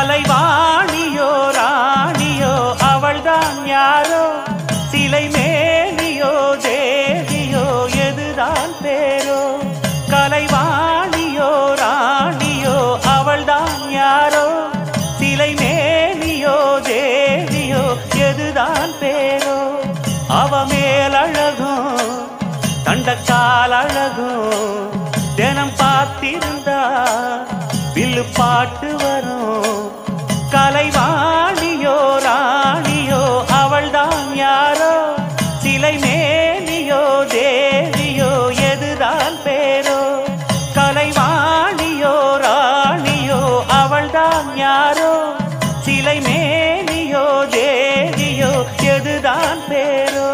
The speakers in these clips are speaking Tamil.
கலைவாணியோ ராணியோ அவள்தான் யாரோ, சிலை மேனியோ தேவியோ எதுதான் பேரோ. கலைவாணியோ ராணியோ அவள்தான் யாரோ, சிலை மேனியோ தேவியோ எதுதான் பேரோ. அவ மேலழகும் தண்டக்கால் அழகும் தினம் பார்த்திருந்தா வில்லு பாட்டு வரும். கலைவாணியோ ராணியோ அவள்தான் யாரோ, சிலை மேனியோ தேவியோ எதுதான் பேரோ. கலைவாணியோ ராணியோ அவள்தான் யாரோ, சிலை மேனியோ தேவியோ எதுதான் பேரோ.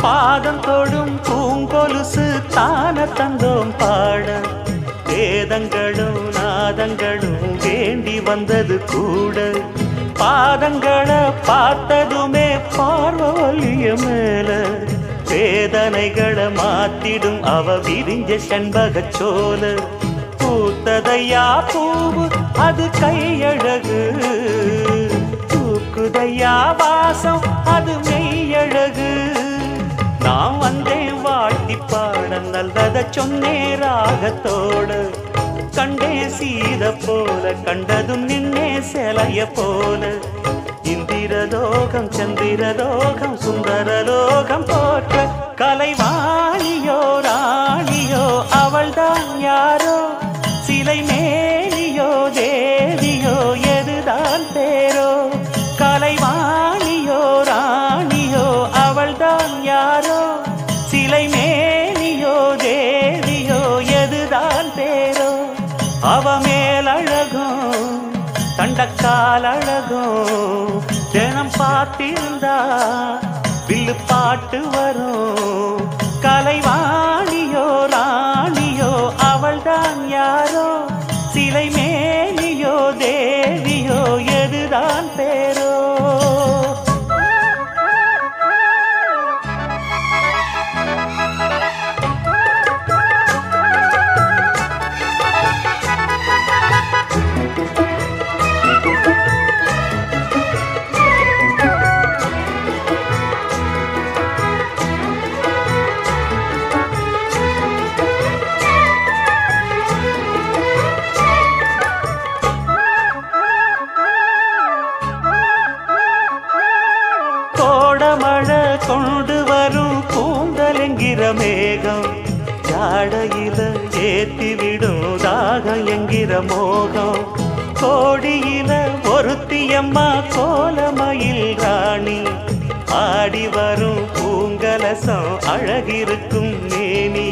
பாதம் தொடும் பூங்கொலுசு தான தந்தோம் பாட, வேதங்களும் நாதங்களும் வேண்டி வந்தது கூட. பாதங்களை பார்த்ததுமே பார்வலிய மேல, வேதனைகளை மாத்திடும் அவ விரிஞ்ச செண்பகச் சோல. பூத்ததையா பூவு அது கையழகு, தூக்குதையா வாசம் அது மெய்யழகு. நான் வந்தேன் வாழ்த்தி பாட, நல்லத சொன்னே ராகத்தோடு. கண்டே சீத போல கண்டதும் நின்னே சிலைய போல. இந்திரலோகம் சந்திரலோகம் சுந்தரலோகம் போற்ற, கலைவாணியோ ராணியோ அவள்தான் யாரோ, சிலை மேனியோ தேவியோ எதுதான் பேரோ. கலைவாணியோ ராணியோ அவள்தான் யாரோ, சிலை மேனியோ தேவியோ எதுதான் பேரோ. அவ மேலழகும் தண்டக்கால் அழகும் தினம் பார்த்திருந்தா வில்லு பாட்டு வரும். கலைவாணியோ ராணியோ அவள்தான் யாரோ, சிலை மேனியோ தேவியோ எதுதான் பேரோ. மழை கொண்டு வரும் கூந்தலெங்கிற மேகம், ஜாடையில ஏத்திவிடும் தாகம் என்கிற மோகம். கோடியில ஒருத்தியம்மா கோலமயில் ராணி, ஆடி வரும் பூங்கலசம் அழகிருக்கும் மேனி.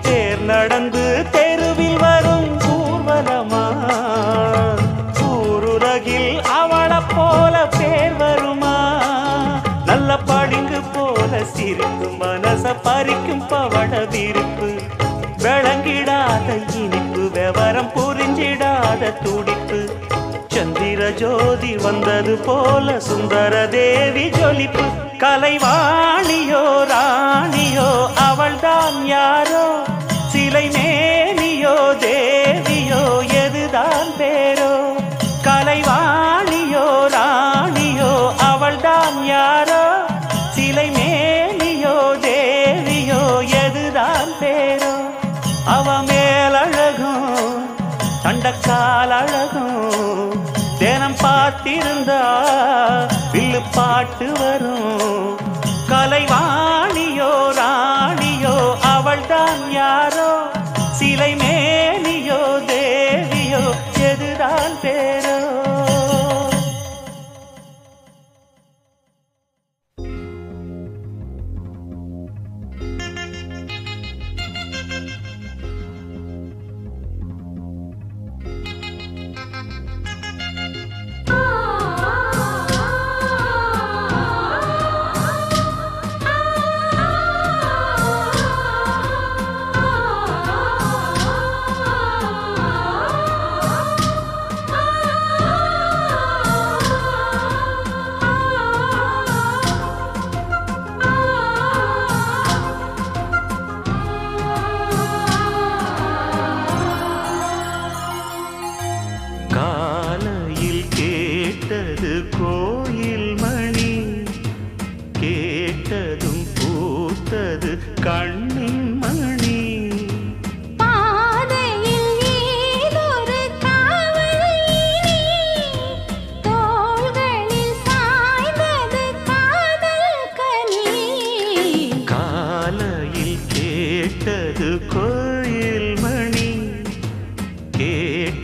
தேர் நடந்து தெருவில் வரும் ஊர்வலமா, ஊருலகில் அவளை போல பேர் வருமா. நல்ல பளிங்கு போல சிரிப்பு மனச பறிக்கும் பவள விருப்பு. விளங்கிடாத இனிப்பு விவரம் புரிஞ்சிடாத துடிப்பு. சந்திர ஜோதி வந்தது போல சுந்தர தேவி ஜொலிப்பு. கலைவாணியோ ராணியோ அவள்தான் யாரோ, சிலை மேனியோ தேவியோ எதுதான் பேரோ. கலைவாணியோ ராணியோ அவள்தான் யாரோ, சிலை மேனியோ தேவியோ எதுதான் பேரோ. அவ மேலழகும் தண்டக்கால் அழகும் தினம் பார்த்திருந்தா வில்லு பாட்டு வரும். கலைவாணியோ ராணியோ அவள்தான் யாரோ, சிலை மேனியோ தேவியோ எதுதான் பேரோ.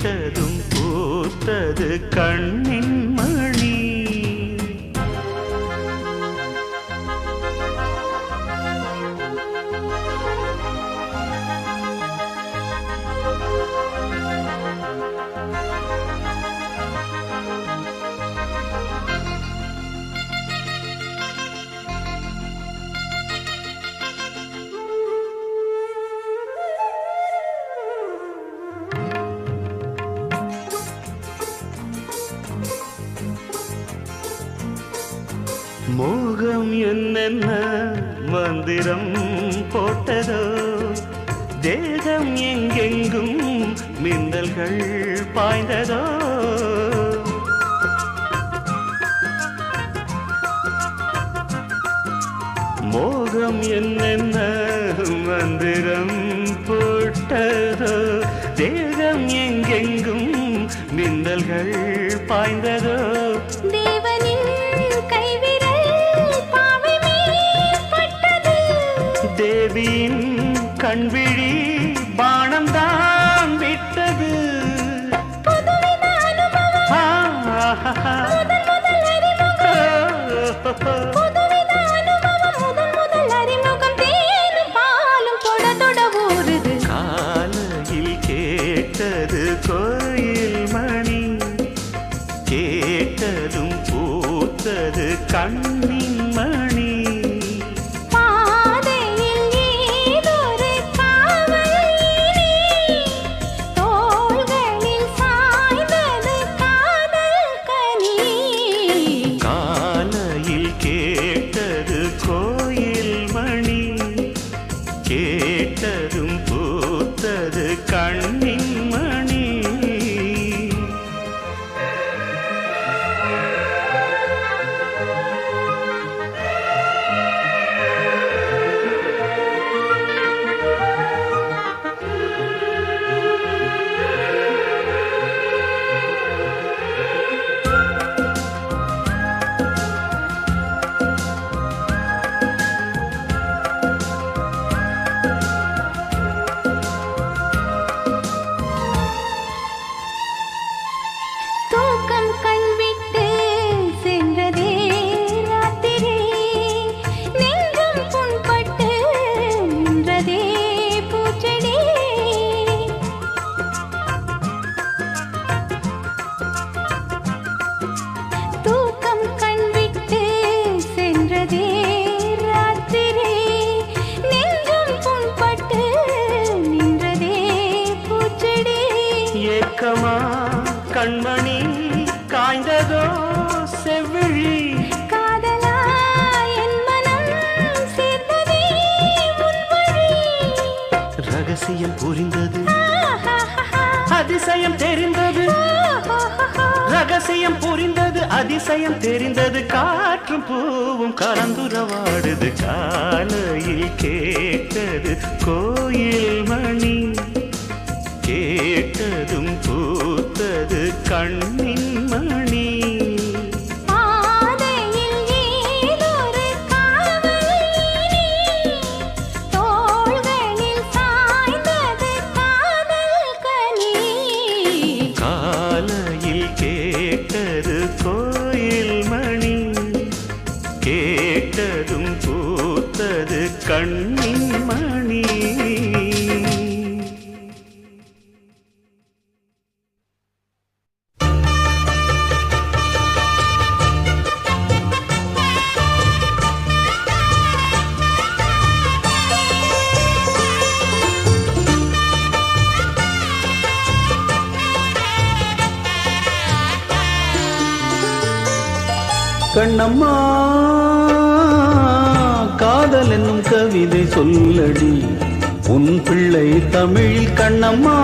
கேட்டதும் பூத்தது கண்ணின் மணி. மோகம் என்னென்ன மந்திரம் போட்டதோ, தேகம் எங்கெங்கும் மின்னல்கள் பாய்ந்ததோ. மோகம் என்னென்ன மந்திரம் போட்டதோ, தேகம் எங்கெங்கும் மின்னல்கள் பாய்ந்ததோ. தேவியின் கண்விழி பானம் தான் விட்டது. காலையில் கேட்டது கோயில் மணி, கேட்டதும் பூத்தது கண்ணின் மணி. கேட்டதும் பூத்தது கண்ணின் மணி. ஏக்கமா கண்மணி காய்ந்ததோ செவ்விழி, காதலா என் மனம் சேர்ந்ததே உன் வழி. ரகசியம் புரிந்தது, அதிசயம் தெரிந்தது. ரகசியம் புரிந்தது, அதிசயம் தெரிந்தது. காற்றும் பூவும் கலந்துரவாடுது. காலையில் கேட்டது கோயில் மணி, கேட்டதும் பூத்தது கண்ணின் மணி. பாதையில் ஏதொரு காவல், தோள்களில் சாய்ந்தது காதல் கனி. காலையில் கேட்டது கோயில் மணி, கேட்டதும் பூத்தது கண்ணின் மணி. கண்ணம்மா காதல் என்னும் கவிதை சொல்லடி உன் பிள்ளை தமிழில். கண்ணம்மா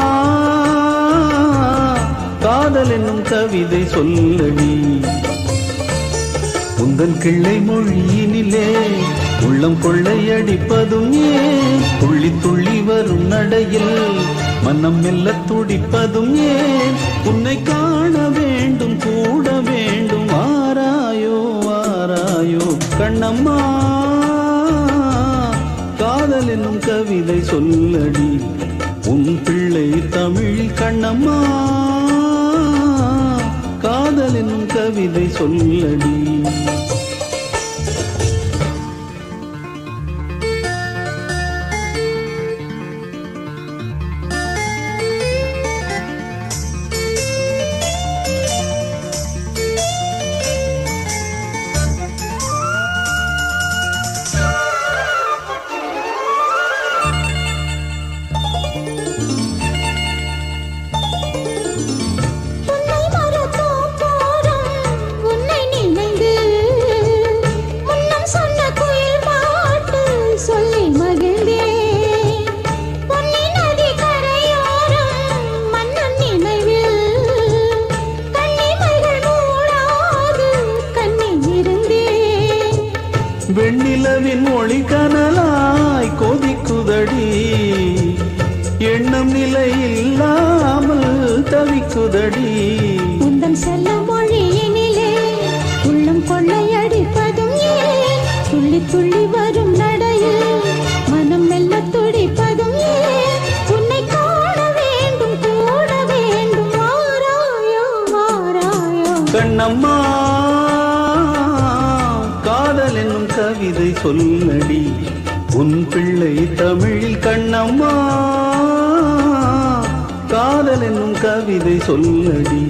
காதல் என்னும் கவிதை சொல்லடி உந்தன் கிள்ளை மொழியினிலே உள்ளம் கொள்ளையடிப்பதும் ஏன், துள்ளி துள்ளி வரும் நடையில் மனம் மெல்ல துடிப்பதும் ஏன், உன்னை காண வேண்டும் கூட வேண்டும் ஆராயோ ஆராயோ. கண்ணம்மா காதல் என்னும் கவிதை சொல்லடி உன் பிள்ளை தமிழில். கண்ணம்மா கவிதை சொல்லடி. உன்னை மறந்தோம் போதும் உன்னை நினைந்து முன்னம் சொன்ன குயில் பாட்டு சொல்லி மகிழ்ந்தேன். பொன்னி நதி கரையோரம் மன்னன் நினைவில் கண்ணிமைகள் மூடாது கண்ணி இருந்தேன். வெண்ணிலவின் ஒளி கனலாய் கொதிக்குதடி, எண்ணம் நிலை இல்லாமல் தவிக்குதடி. உந்தன் செல்ல மொழியினிலே உள்ளம் கொள்ளையடிப்பதும் ஏன்? துள்ளி துள்ளி வரும் நடையில் மனம் மெல்ல துடிப்பதும் ஏன்? உன்னை காண வேண்டும் கூட வேண்டும் வாராயோ வாராயோ. கண்ணம்மா காதல் என்னும் கவிதை சொல்லடி, உன் பிள்ளை தமிழில் கண்ணம்மா காதல் என்னும் கவிதை சொல்லடி.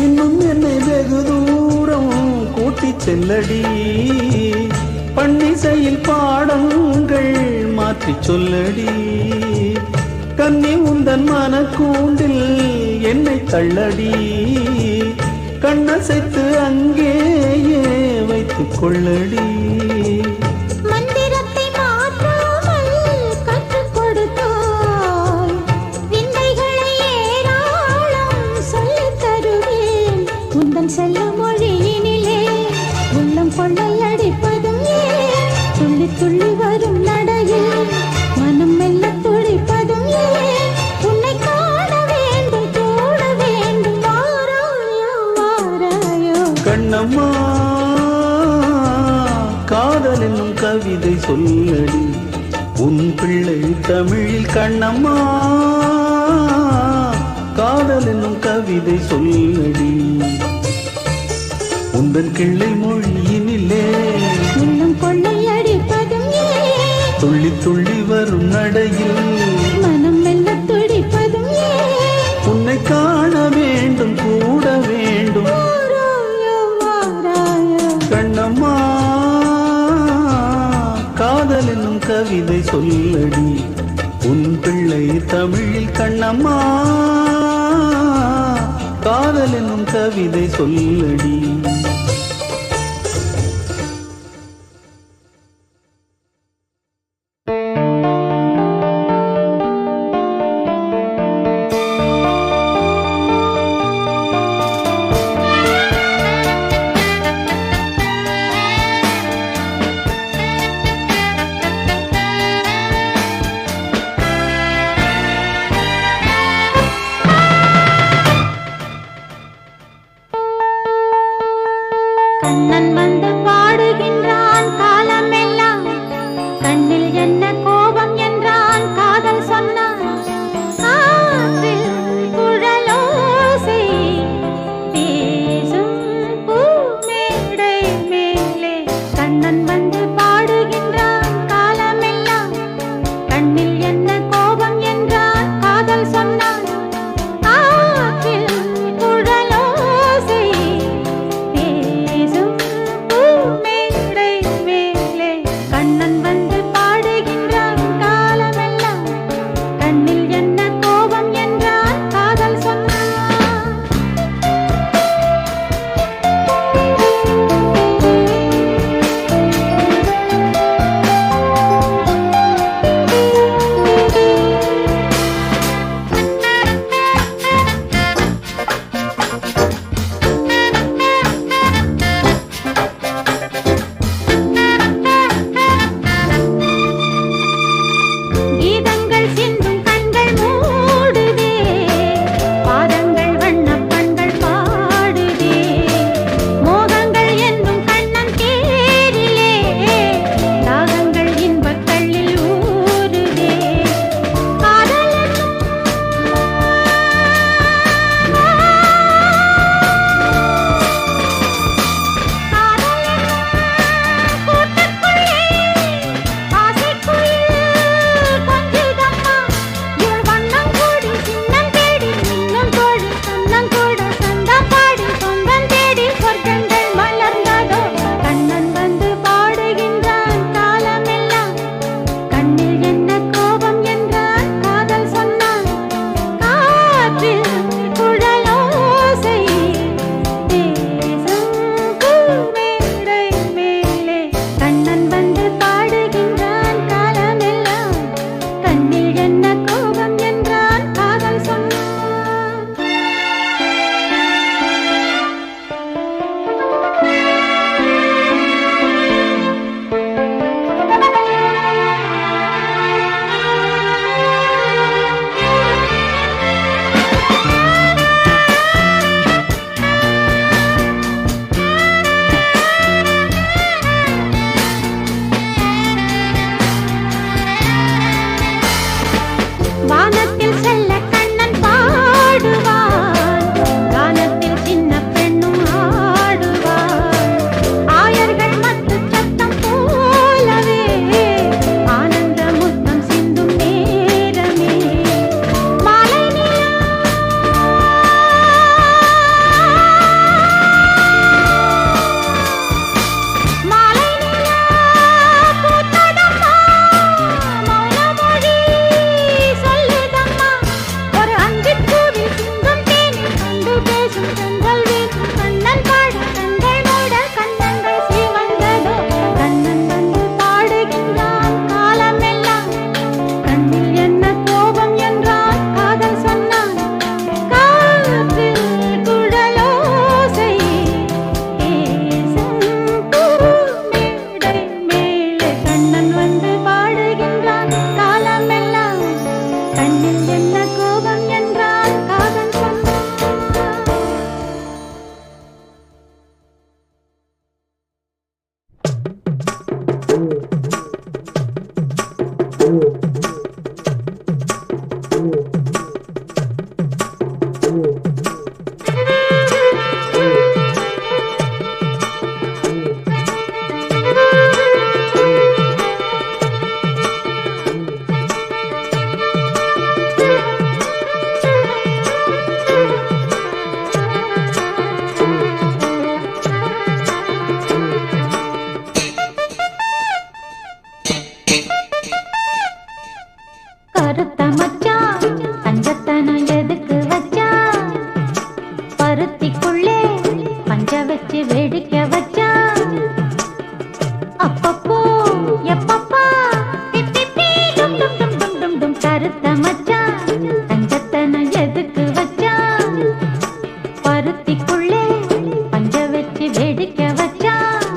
இன்னும் என்னை வெகு தூரம் கூட்டிச் செல்லடி, பன்னிசையில் பாடங்கள் மாற்றிச் சொல்லடி. கன்னி உந்தன் மனக்கூண்டில் என்னை தள்ளடி, கண்ணசைத்து அங்கேயே வைத்துக் கொள்ளடி. மந்திரத்தை மாற்றாமல் கற்றுக் கொடுத்தாய், விந்தைகளை ஏராளம் சொல்லித் தருவேன். உந்தன் செல்ல மொழியினிலே உள்ளம் கொள்ளையடிப்பதும் ஏன்? துள்ளி துள்ளி வரும் நடையில் மனம் மெல்ல துடிப்பதும் ஏன்? உன்னை காண வேண்டும் கூட வேண்டும் வாராயோ வாராயோ. கண்ணம்மா காதல் என்னும் கவிதை சொல்லடி, உன் பிள்ளை தமிழில் கண்ணம்மா காதல் என்னும் கவிதை சொல்லடி. உந்தன் கிள்ளை மொழியினிலே உள்ளம் கொள்ளையடிப்பதும் ஏன்? துள்ளி துள்ளி வரும் நடையில் மனம் மெல்ல துடிப்பதும் ஏன்? உன்னை காண வேண்டும் கூட வேண்டும் வாராயோ வாராயோ. கண்ணம்மா காதல் என்னும் கவிதை சொல்லடி, உன் பிள்ளை தமிழில் கண்ணம்மா காதல் என்னும் கவிதை சொல்லடி. கண்ணன் வந்து பாடுகின்றான் காலமெல்லாம், கண்ணில் என்ன கோபம் என்றான் காதல் சொன்னான். காற்றில் குழலோசை பேசும் பூமேடை மேலே கண்ணன் வந்து பாடுகின்றான் காலமெல்லாம், கண்ணில் என்ன கோபம் என்றான் காதல் சொன்னான். காற்றில் குழலோசை பேசும் பூ வச்சு வேடிக்கை வச்சான். அப்பப்போ எப்பப்பா பிப்பி டும் டும் டும் டும் டும் டும் கருத்த மச்சான் தங்கத்தன எதுக்கு வச்சான்? பருத்திக்குள்ளே பஞ்ச வச்சு வேடிக்கை வச்சான்.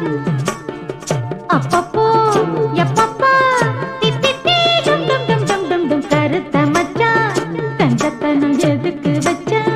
அப்பப்போ எப்பப்பா பிப்பி டும் டும் டும் டும் டும் டும் கருத்த மச்சான் தங்கத்தன எதுக்கு வச்சான்?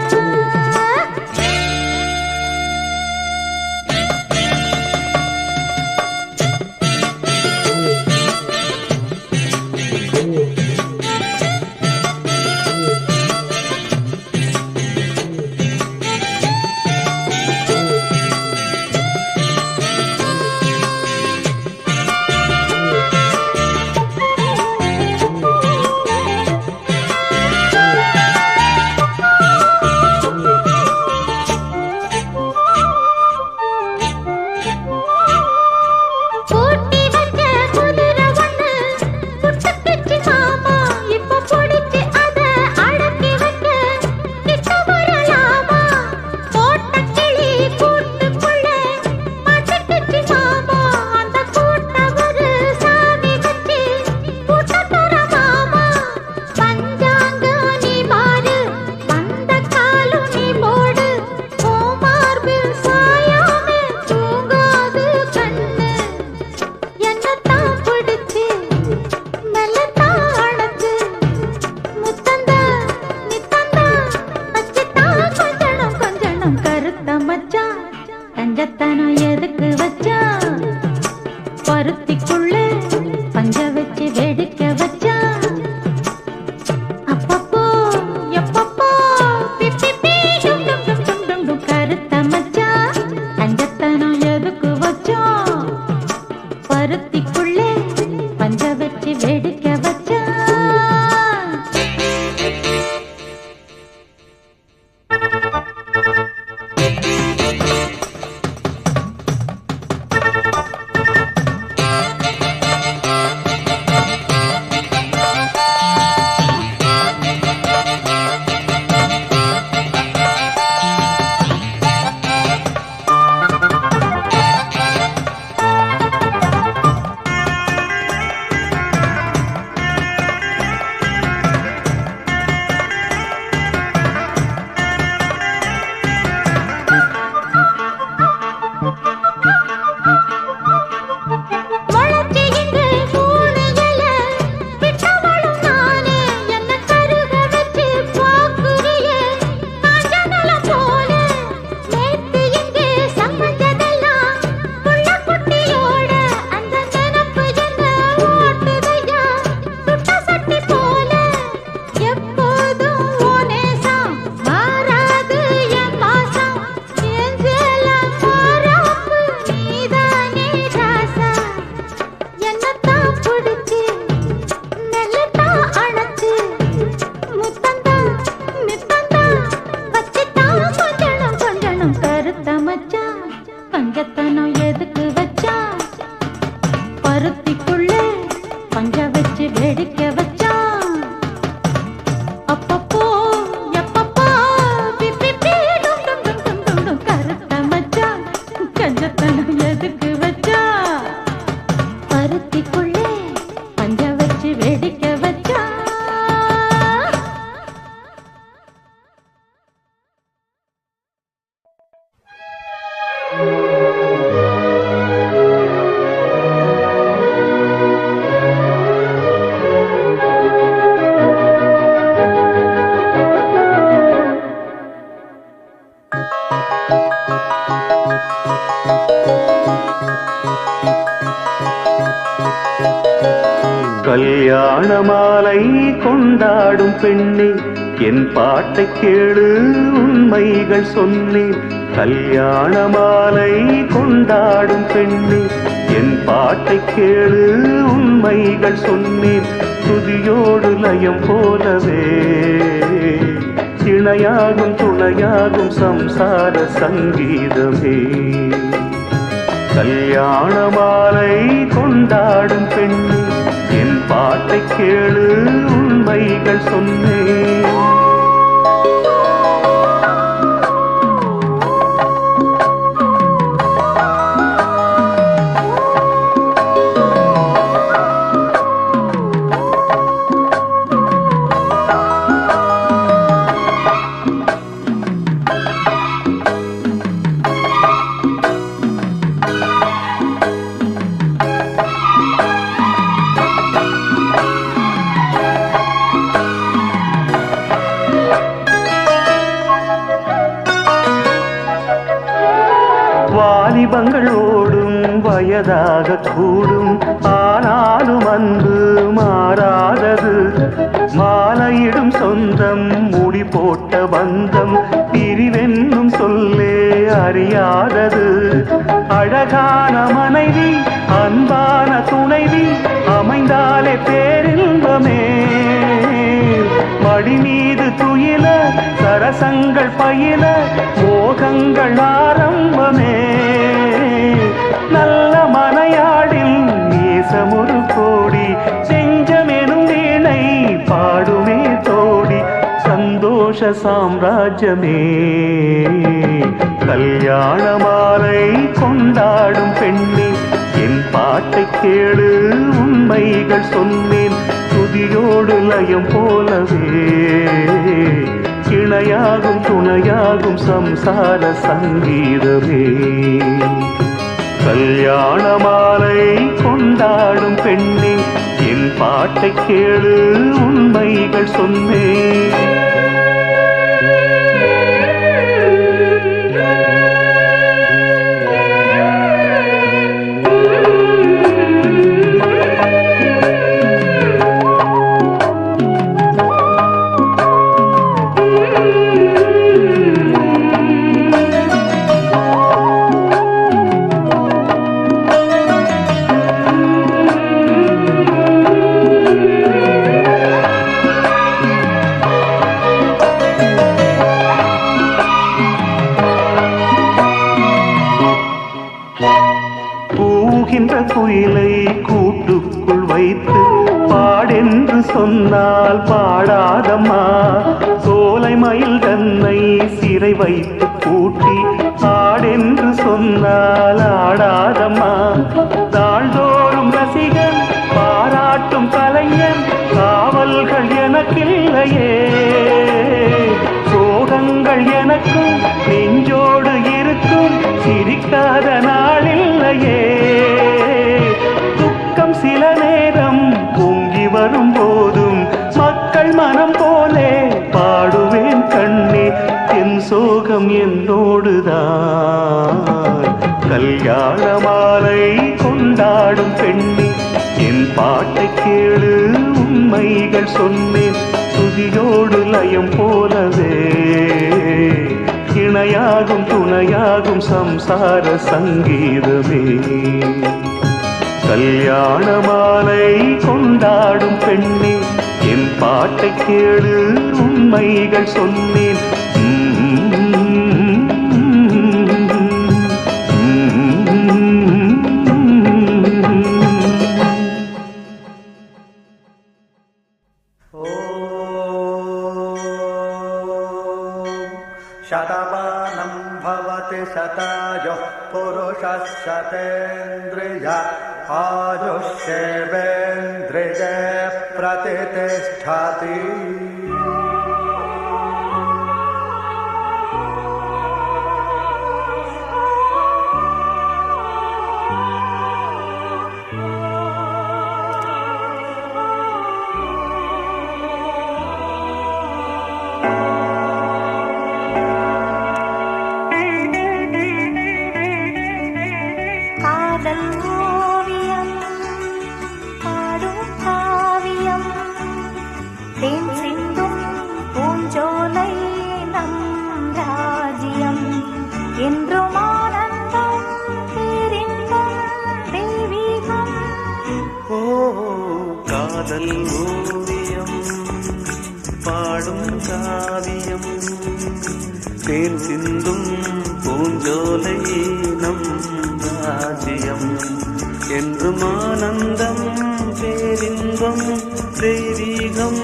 கஞ்சத்தனம் எதுக்கு வச்சான்? பருத்திக்குள்ளே பஞ்ச வச்சு வேடிக்கை வச்சான். அப்பப்போ எப்பப்போ பிப்பி டும் டும் டும் டும் டும் டும் கருத்த மச்சான் கஞ்சத்தனம் எதுக்கு வச்சான்? பருத்திக்குள்ளே பஞ்ச வச்சு வேடிக்கை வச்சான். கஞ்சத்தனம் எதுக்கு வச்சான்? பருத்திக்குள்ளே பஞ்ச வச்சு வேடிக்கை வச்சான். அப்பப்போ எப்பப்போ பிப்பி டும் டும் டும் டும் டும் டும் கருத்த மச்சான் கஞ்சத்தனம் எதுக்கு வச்சான்? பருத்திக்குள்ளே பஞ்ச வச்சு வேடிக்கை வச்சான். கல்யாண மாலை கொண்டாடும் பெண்ணே என் பாட்டை கேளு உண்மைகள் சொன்னேன். கல்யாண மாலை கொண்டாடும் பெண்ணே என் பாட்டை கேளு உண்மைகள் சொன்னேன். துதியோடு லயம் போலவே இணையாகும் துணையாகும் சம்சார சங்கீதமே. கல்யாண மாலை கொண்டாடும் பெண்ணே என் பாட்டை கேளு உண்மைகள் சொன்னேன். வாலிபங்கள் ஓடும் வயதாக கூடும், ஆனாலும் அன்பு மாறாதது. மாலையிடும் சொந்தம் முடி போட்ட பந்தம், பிரிவென்னும் சொல்லே அறியாதது. அழகான மனைவி அன்பான துணைவி அமைந்தாலே பேரின்பமே. மடி மீது துயில சரசங்கள் பயில மோகங்கள் ஆரம்பமே. நல்ல மனையாடில் நேசமொரு கோடி, செஞ்சமெனும் வீணை பாடுமே தோடி. சந்தோஷ சாம்ராஜ்யமே கல்யாண மாலை கொண்டாடும் பெண்ணே, என் பாட்டை கேளு உண்மைகள் சொன்னேன். துதியோடு லயம் போலவே இணையாகும் துணையாகும் சம்சார சங்கீதமே. கல்யாண மாலை கொண்டாடும் பெண்ணே, என் பாட்டை கேளு உண்மைகள் சொன்னேன். குயிலை கூட்டுக்குள் வைத்து பாடென்று சொன்னால் பாடாதம்மா. சோலை மயில் தன்னை சிறை வைத்து பூட்டி ஆடென்று சொன்னால் ஆடாதம்மா. நாள்தோறும் ரசிகன் பாராட்டும் கலைஞன், காவல்கள் எனக்கில்லையே. சோகங்கள் எனக்கும் நெஞ்சோடு இருக்கும், சிரிக்காத நாளில்லையே. துக்கம் சில நேரம் பொங்கி வரும் போதும் மக்கள் மனம் போலே பாடுவேன் கண்ணே. என் சோகம் என்னோடுதான். கல்யாண மாலை கொண்டாடும் பெண்ணே, என் பாட்டை கேளு உண்மைகள் சொன்னேன். துதியோடு லயம் போலவே இணையாகும் துணையாகும் சம்சார சங்கீதமே. கல்யாண மாலை கொண்டாடும் பெண்ணே, என் பாட்டை கேளு உண்மைகள் சொன்னேன். शतमानं भवति शतायुः पुरुषः शतेन्द्रिय आयुष्येवेन्द्रिये प्रतिष्ठति. காதல் ஓவியம் பாடும் காவியம், தேன் சிந்தும் பூஞ்சோலை நம் ராஜ்யம். என்றும் ஆனந்தம் பேரின்பம் தெய்வீகம்.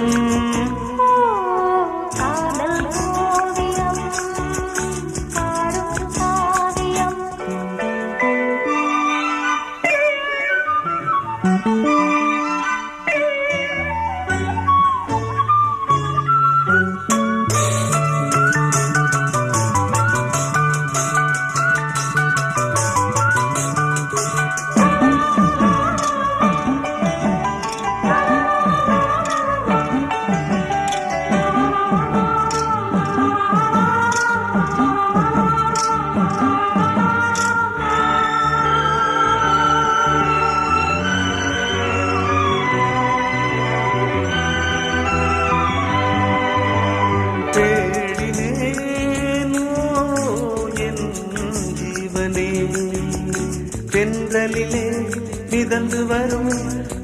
ஜீவனே தென்றலிலே மிதந்து வரும்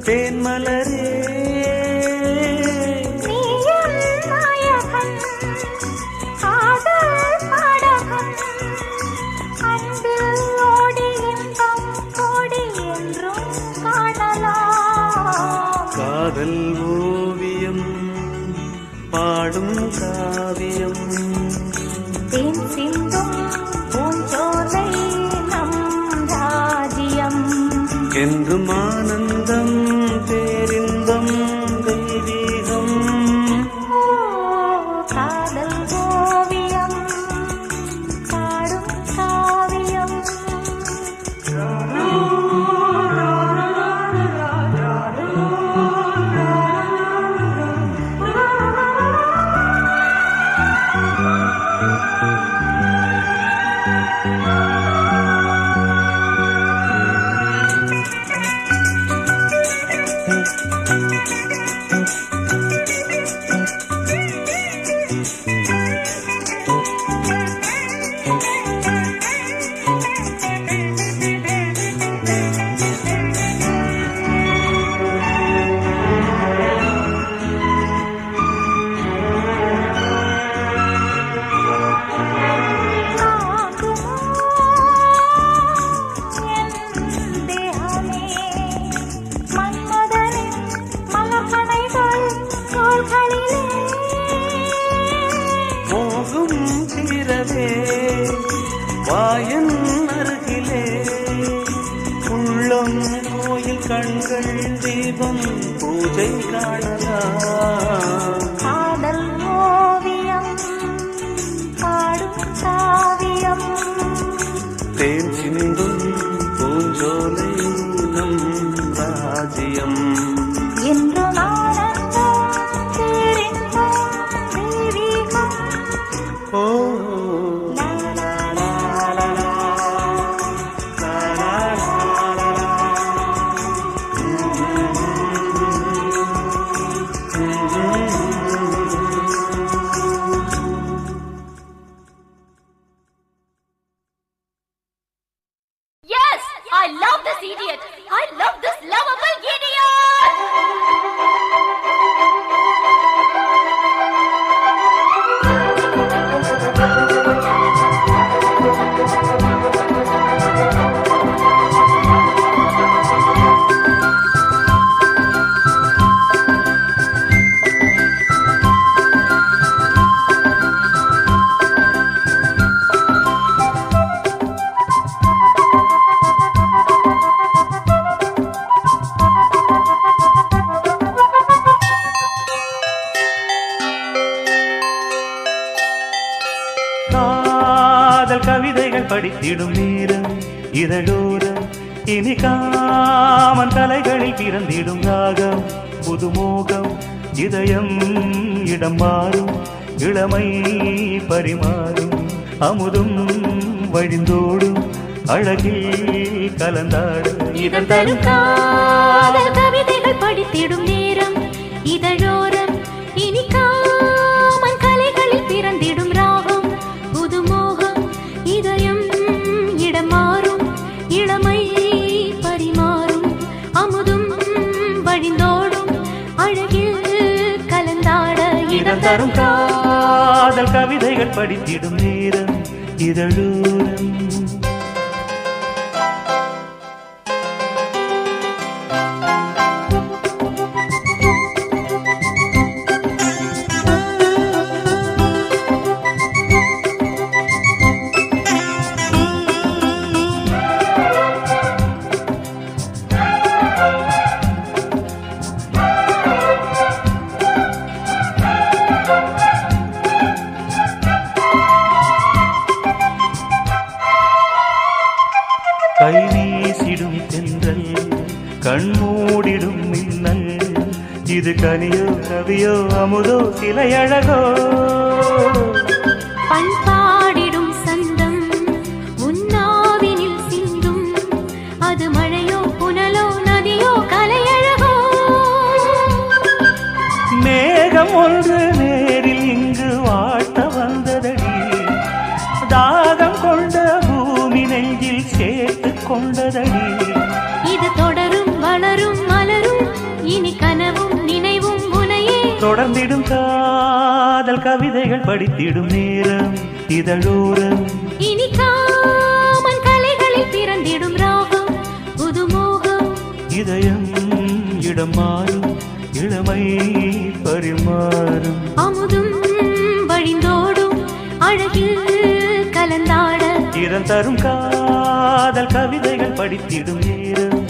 தேன்மலரே காதல் ஓவியம் பாடும் காவியம் தேன் சிந்தும் பூஞ்சோலை நம் ராஜ்யம் என்றும் ஆனந்தம் பேரின்பம் தெய்வீகம் காதல் ஓவியம் பாடும் காவியம் மோகும் தீரவே வாயன் அருகிலே உள்ளம் கோயில் கண்கள் தீபம் பூஜை காணலாம் காதல் ஓவியம் பாடும் காவியம் தேன் சிந்தும் பூஞ்சோலை நம் ராஜ்யம் என்று ஆனந்தம் பேரின்பம் தெய்வீகம் ஓ லா லா லா லா லா. லா, லா, லா, லா, லா. Yes! I love this idiot! I love this lovable idiot! காதல் கவிதைகள் படித்திடும் நேரம் இதழோரம் இனி காமன் தலைகளில் பிறந்திடும் ராகம் புதுமோகம் இதயம் இடம் மாறும் இளமை பரிமாறும் அமுதும் வழிந்தோடும் அழகில் கலந்தாடும் இதழ் தரும் காதல் கவிதைகள் படித்திடும் நேரம் இதழோரம் இனி காமன் கலைகளில் பிறந்திடும் ராகம் புதுமோகம் இதயம் இடம் மாறும் இளமை பரிமாறும் அமுதும் வழிந்தோடும் அழகில் கலந்தாட இதழ் தரும் காதல் கவிதைகள் படித்திடும் நேரம் இதழோரம் கை வீசிடும் தென்றல் கண்மூடிடும் மின்னல் இது கனியோ கவியோ அமுதோ சிலையழகோ பண்பாடிடும் சந்தம் உன்னாவினில் சிந்தும் அது மழையோ புனலோ நதியோ கலையழகோ மேகம் ஒன்று நேரில் இங்கு வாட்ட வந்ததடி தாகம் கொண்ட பூமி நெஞ்சு நெஞ்சில் சேர்த்து கொண்டதடி. இது தொடரும் வளரும் மலரும் இனி கனவும் நினைவும் உனையே. தொடர்ந்திடும் காதல் கவிதைகள் படித்திடும் நேரம் இதழோரம். இனி காமன் கலைகளில் பிறந்திடும் ராகம் புதுமோகம். இதயம் இடம் மாறும் இளமை பரிமாறும். அமுதும் வழிந்தோடும் அழகில் கலந்தாட. இதன் தரும் காதல் கவிதைகள் படித்திடும் நேரம்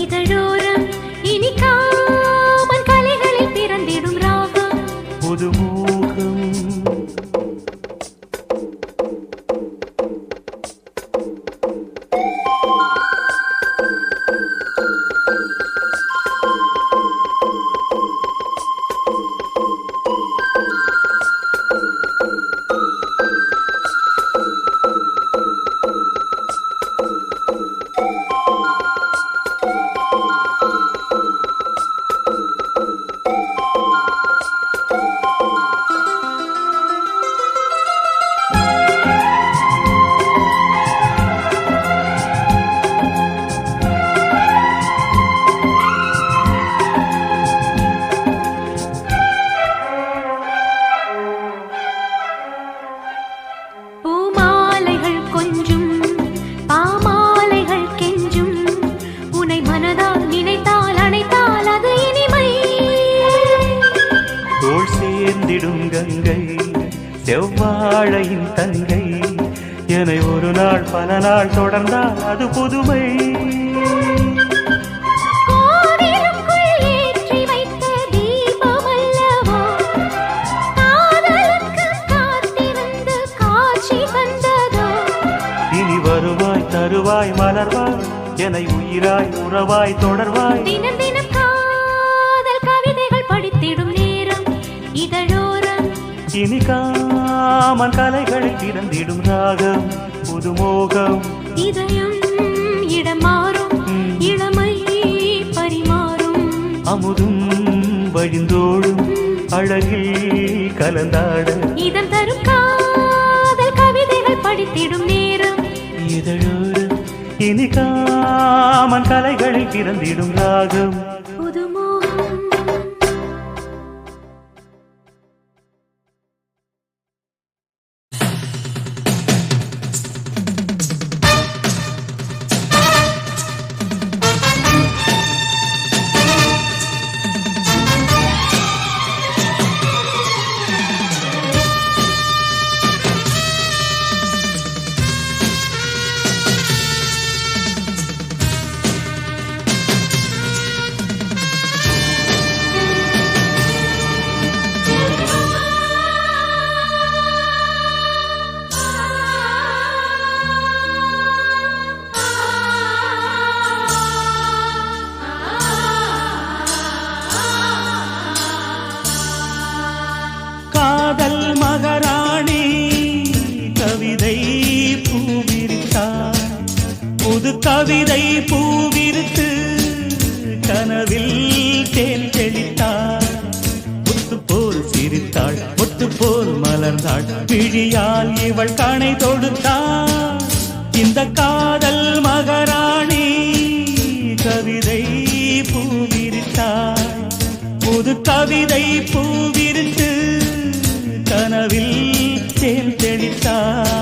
இதழோரம். இனி காமன் கலைகளில் பிறந்திடும் ராகம் புதுமோகம். கங்கை செவ்வாழையின் தங்கை என்னை ஒரு நாள் பல நாள் தொடர்ந்தால் அது புதுமை. இனி வருவாய் தருவாய் மலர்வாய் என்னை உயிராய் உறவாய் தொடர்வாய். தினம் தினம் காதல் கவிதைகள் படித்திடும் நேரம் இதழோரம். இனி காமன் கலைகளில் பிறந்திடும் ராகம் புதுமோகம். இதயம் இடம் மாறும் இளமை பரிமாறும். அமுதும் வழிந்தோடும் அழகில் கலந்தாட. இதம் தரும் காதல் கவிதைகள் படித்திடும் நேரம் இதழோரம். இனி காமன் கலைகளில் பிறந்திடும் ராகம் புதுமோகம். கவிதை பூவிருத்து கனவில் தேன் தெளித்தாள். முத்து போல் சிரித்தாள் முத்து போல் மலர்ந்தாள். விழியால் இவள் கணை தொடுத்தாள். இந்த காதல் மகாராணி கவிதை பூவிருத்தாள். புது கவிதை பூவிருத்து கனவில் தேன் தெளித்தாள்.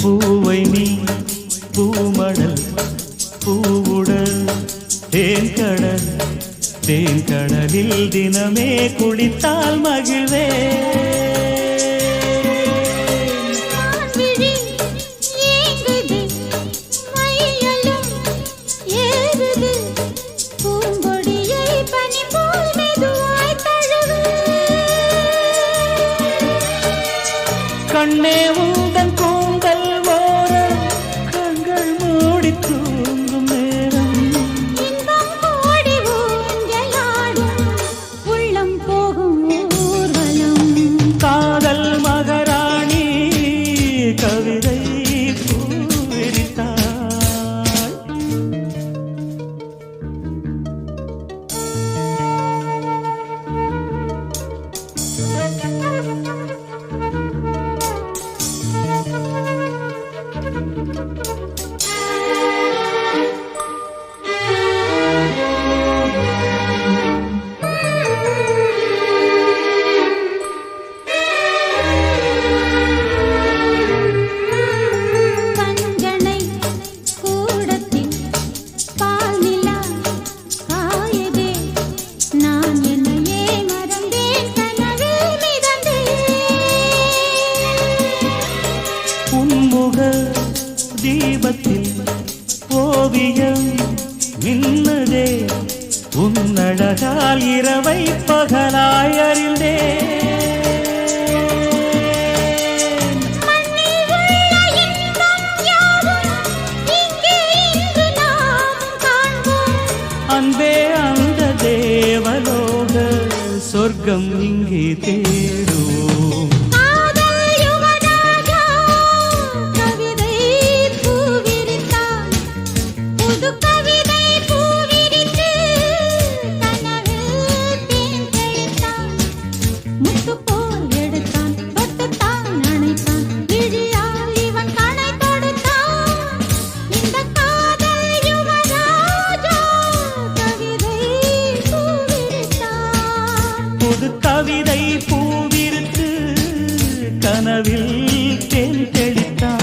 பூவை நீ பூமடல் பூவுடல் தேன்கடல் தேன்கடலில் தினமே குளித்தால் மகிழ்வே. கண்ணே உந்தன் கூந்தல் ஓர கண்கள் மூடி தூங்கும் நேரம் இன்பம் கோடி ஊஞ்சலாடும் உள்ளம் போகும் ஊர்வலம் காதல் மகராணி கவிதை பூவிரித்தாள் கண்கணை கூடத்தில் பால் நிலா காயதே நான் என்னையே மறந்தேன் கனவில் மிதந்தேன் உன்முக தீபத்தில் ஓவியம் மின்னதே உன்னழகால் இரவை பகலாய் அறிந்தேன் மண்ணில் உள்ள இன்பம் யாவும் இங்கே இன்று நாம் காண்போம் அன்பே அந்த தேவலோக சொர்க்கம் இங்கே தேடுவோம் காதல் யுவராஜா கவிதை பூவிரித்தான் புது கவிதை பூவிரித்து கனவில் தேன் தெளித்தான் முத்து போல் எடுத்தான் தொட்டுத்தான் அணைத்தான் விழியால் இவன் கணை தொடுத்தான் இந்த காதல் யுவராஜா கவிதை பூவிரித்தான் புது கவிதை பூவிருக்கு கனவில் தேன் தெளித்தான்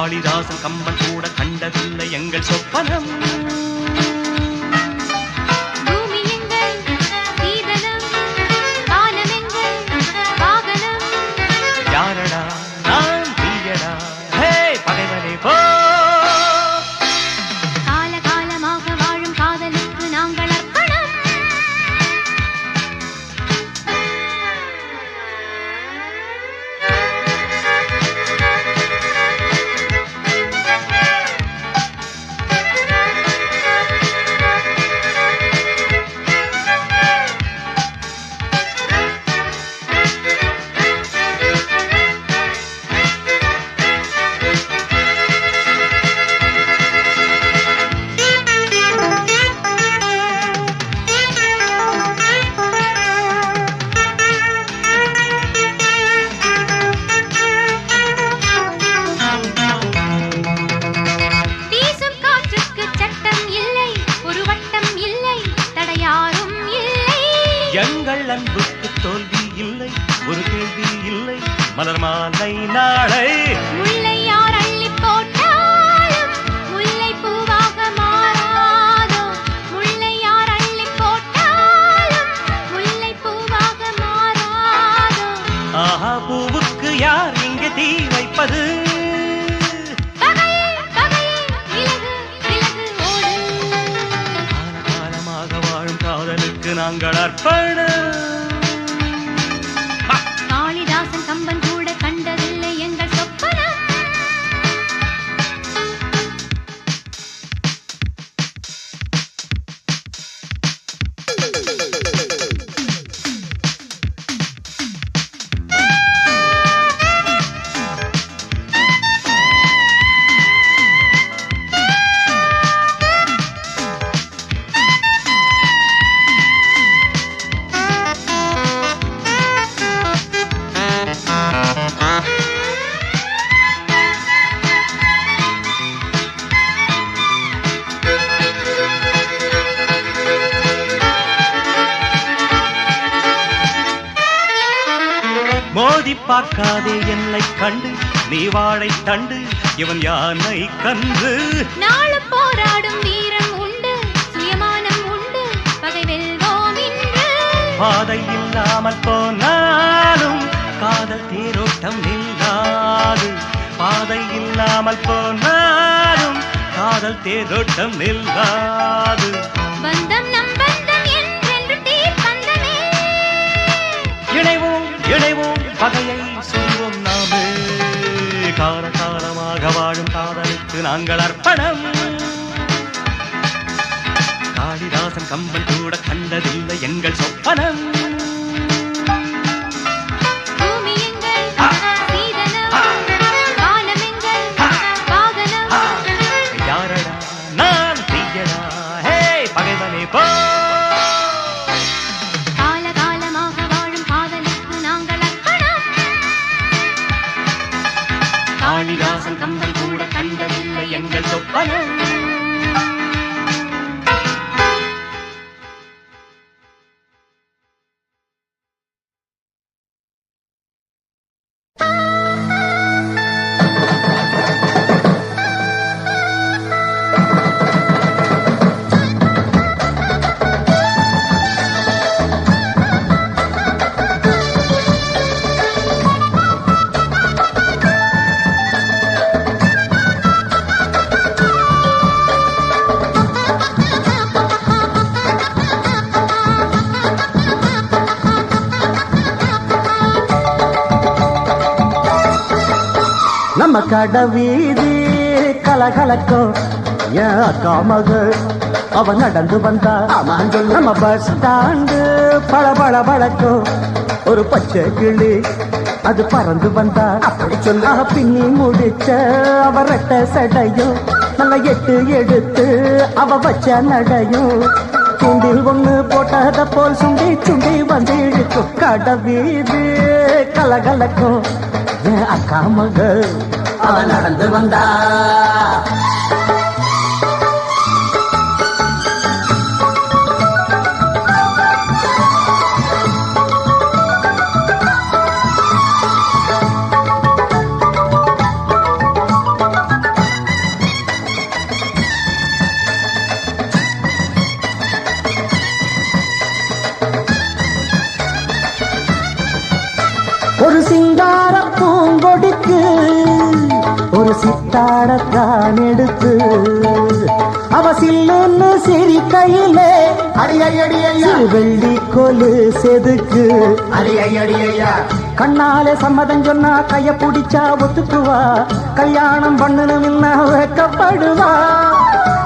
காளிதாசன் கம்பன் கூட கண்டதில்லை எங்கள் சொப்பனம். பூமி எங்கள் சீதனம், வானம் எங்கள் வாகனம். யாரடா நான் தீயடா, ஹே பகைவனே போ. காலகாலமாக வாழும் காதலுக்கு நாங்கள் அர்ப்பணம். வீசும் காற்றுக்கு சட்டம் இல்லை, ஒரு வட்டம் இல்லை, தடையாரும் இல்லை. எங்கள் அன்புக்கு தோல்வி இல்லை, ஒரு கேள்வி இல்லை, மலர் மாலை நாளை. முல்லை யார் அள்ளிப் போட்டாலும் முல்லை பூவாக மாறாதோ. முல்லை யார் அள்ளிப் போட்டாலும் முல்லை பூவாக மாறாதோ. ஆஹா பூவுக்கு யார் இங்கே தீ வைப்பது? பகையே பகையே விலகு விலகு ஓடு. காலகாலமாக வாழும் காதலுக்கு நாங்கள் அர்ப்பணம். காளிதாசன் கம்பன் கூட கண்டதில்லை எங்கள் சொப்பனம். மோதி பார்க்காதே என்னை கண்டு, நீ வாழை தண்டு, இவன் யானை கன்று. நாளும் போராடும் வீரம் உண்டு, சுயமானம் உண்டு, பகை வெல்வோம் இன்று. பாதை இல்லாமல் போனாலும் காதல் தேரோட்டம் நில்லாது. பாதை இல்லாமல் போனாலும் காதல் தேரோட்டம் நில்லாது. பந்தம் நம் பந்தம் என்றென்று தீர்ப்பந்தமே. இணைவோம் இணைவோம் பகையை சொல்வோம் நாமே. காலகாலமாக வாழும் காதலுக்கு நாங்கள் அர்ப்பணம். காளிதாசன் கம்பன் கூட கண்டதில்லை எங்கள் சொப்பனம். பூமி எங்கள் சீதனம், வானம் எங்கள் வாகனம். யாரடா நான் தீயடா, ஹே பகைவனே போ. காலகாலமாக வாழும் காதலுக்கு நாங்கள் அர்ப்பணம். காளிதாசன் கம்பன் கூட கண்டதில்லை எங்கள் சொப்பனம். நம்ம கடை வீதி கலகலக்கும் என் அக்கா மகள் அவ நடந்து வந்தா. நம்ம பஸ் ஸ்டாண்டு பளபள பழக்கும் ஒரு பச்சை கிளி அது பறந்து வந்தா. அப்படி சொன்னா பின்னி முடிச்ச அவ ரெட்ட சடையும் நல்ல எட்டு எடுத்து அவ வச்ச நடையும். சுண்டில் ஒண்ணு போட்டத போல் சுண்டி சுண்டி வந்து இழுக்கும். கடை வீதி கலகலக்கும் என் அக்கா மகள் அவ நடந்து வந்தா. முத்தாடத்தான் எடுத்து அவ சில்லுன்னு சிரிக்கையிலே சிறு வெள்ளி கொலு செதுக்கு கண்ணாலே சம்மதம் சொன்னா கைய பிடிச்சா ஒத்துக்குவா கல்யாணம் பண்ணணும்னா வைக்கப்படுவா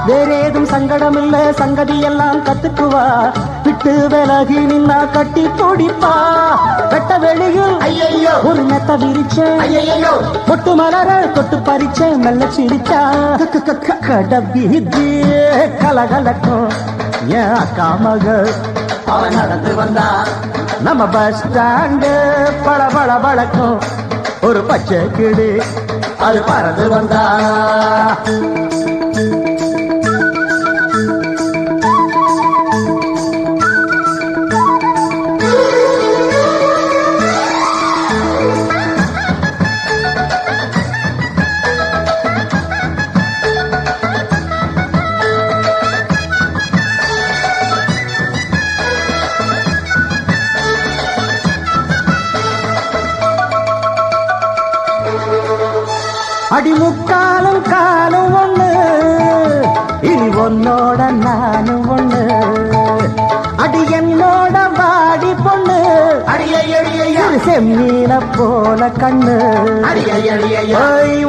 வேறேதும் சங்கடம் இல்ல சங்கதி எல்லாம் கத்துக்குவா விட்டு விலகி நின்னா கட்டி பிடிப்பா வெட்ட வெளியில் ஐயோ ஒரு மெத்த விரிச்ச பொட்டு மலர தொட்டு பறிச்ச மெல்ல சிரிச்சா கடபீதி கலகலக்கும் ஏன் அக்கா மக அவன் நடந்து வந்தா நம்ம பஸ் ஸ்டாண்டு பல பல வழக்கம் ஒரு பச்சை கிளி அது பறந்து வந்தா அடிமுக்காலும் காலும் ஒண்ணு இனி உன்னோட நானும் ஒண்ணு அடி என்னோட வாடி பொண்ணு செம்மீன போல கண்ணு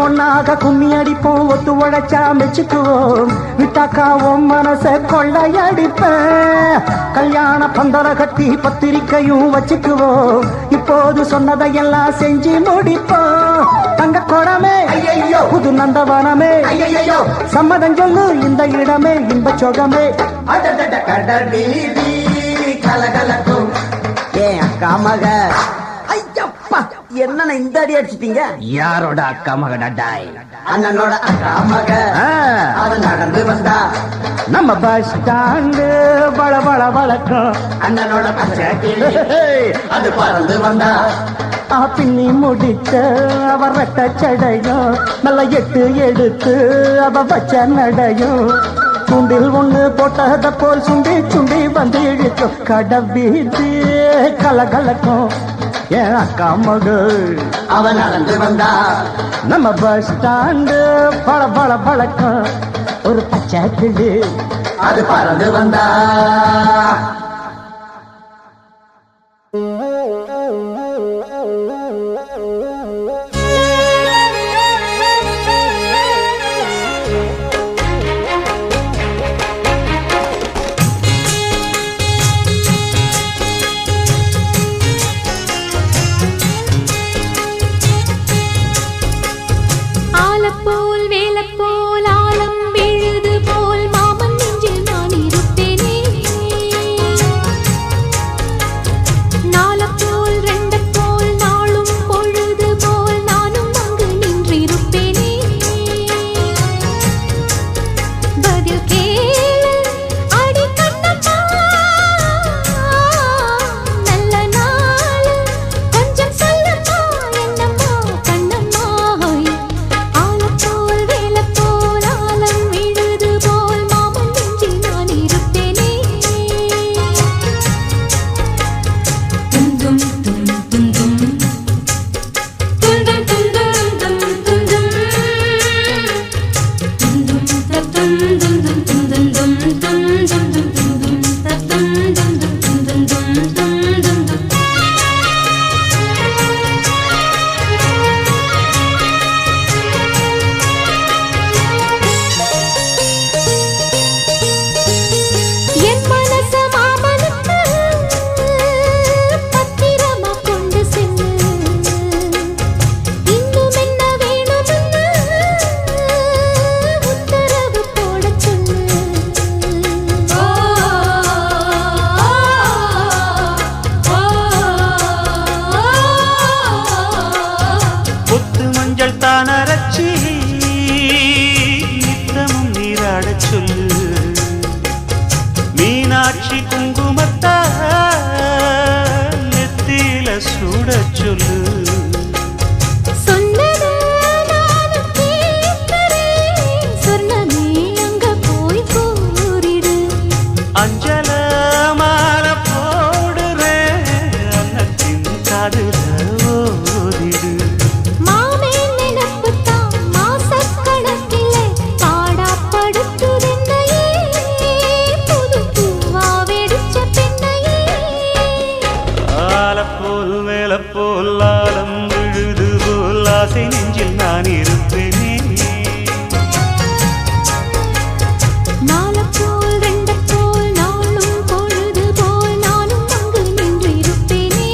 ஒன்னாக கும்மி அடிப்போம் ஒத்து உழைச்சா மெச்சுக்குவோம் விட்டாக்காவும் மனச கொள்ளையடிப்பேன் கல்யாண பந்தர கட்டி பத்திரிக்கையும் வச்சுக்குவோம் இப்போது சொன்னதையெல்லாம் செஞ்சு முடிப்போம் தங்க குடமே புது நந்தவனமே சம்மதம் சொல்லு இந்த இடமே இன்ப சொகமே கலகலக்கும் ஏன் அக்கா மக ஐயப்பா என்ன இந்த அடி அடிச்சிட்டீங்க யாரோட அக்கா மக டடாய் அண்ணனோட அக்கா மக அது நடந்து வந்தா நம்ம பஸ் ஸ்டாண்டு வள வள வழக்கம் அண்ணனோட பச்சை அது பறந்து வந்தா பின்னி முடிச்ச அவ ரெட்ட சடையும் நல்ல எட்டு எடுத்து அவ வச்ச நடையும் சுண்டில் ஒண்ணு போட்டத போல் சுண்டி சுண்டி வந்து இழுக்கும் கடபீதி கலகலக்கும் ஏன் அக்கா மகள் அவன் நடந்து வந்தா நம்ம பஸ் ஸ்டாண்டு பல பல பழக்கம் ஒரு பச்சை கிளி அது பறந்து வந்தா மீனாட்சி குங்குமத்தா நெத்தியில சூட சொல்லு அஞ்சல மாற போடுறேன் அன்னத்தின் காதுல ஓதிடு மாமே நினைப்புத்தான் மாச நெஞ்சில் நான் இருப்பேனே. நாளப்போல் ரெண்டப்போல் நாளும் பொழுது போல் நானும் அங்கு நின்று இருப்பேனே.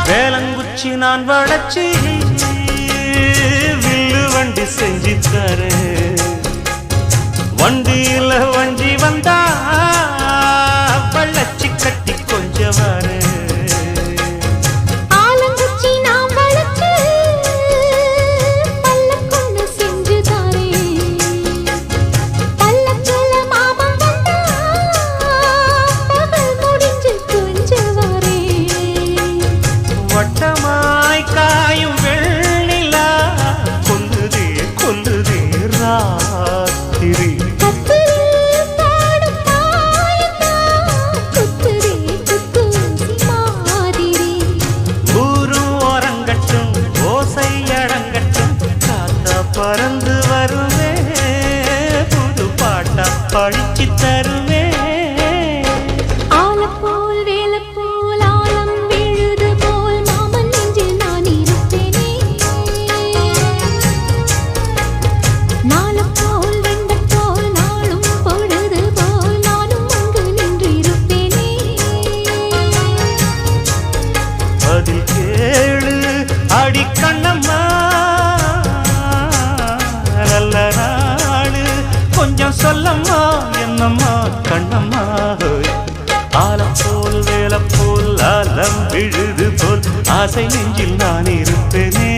வேலங்குச்சி நான் வளச்சி வில்லு வண்டி செஞ்சு தரேன். வண்டியில வஞ்சி வந்தா வள்ளச்சி கட்டி கொஞ்சம் வர. ஆலங்குச்சி நாம் வளர்த்து பல்லக்கொண்டு செஞ்சு தாரேன். பல்லக்குல மாமன் வந்தா பகல் முடிஞ்சு கொஞ்சம் வரேன். வட்டமாய் காயும் வெண்ணிலா கொல்லுதே கொல்லுதே ராத்திரி. கத்திரில் பாடும் தாயத்தான் குத்துதே குத்தூசி மாதிரி. ஊரும் ஓரங்கட்டும் ஓசை அடங்கட்டும் காத்தா பறந்து வருவே புது பாட்டா படிச்சு தருவே. ஆலப்போல் வேலப்போல் ஆலம் விழுது போல் மாமன் நெஞ்சில் நான் இருப்பேனே. நாளப்போல் வெண்டப்போல் நாளும் பொழுது போல் நானும் அங்கு நின்று இருப்பேனே. அதில் கேளு அடி கண்ணம்மா நல்ல நாடு கொஞ்சம் சொல்லம்மா என்னம்மா கண்ணம்மா. ஆலப்போல் வேலப்போல் ஆலம் விழுது போல் ஆசை நெஞ்சில் நான் இருப்பேனே.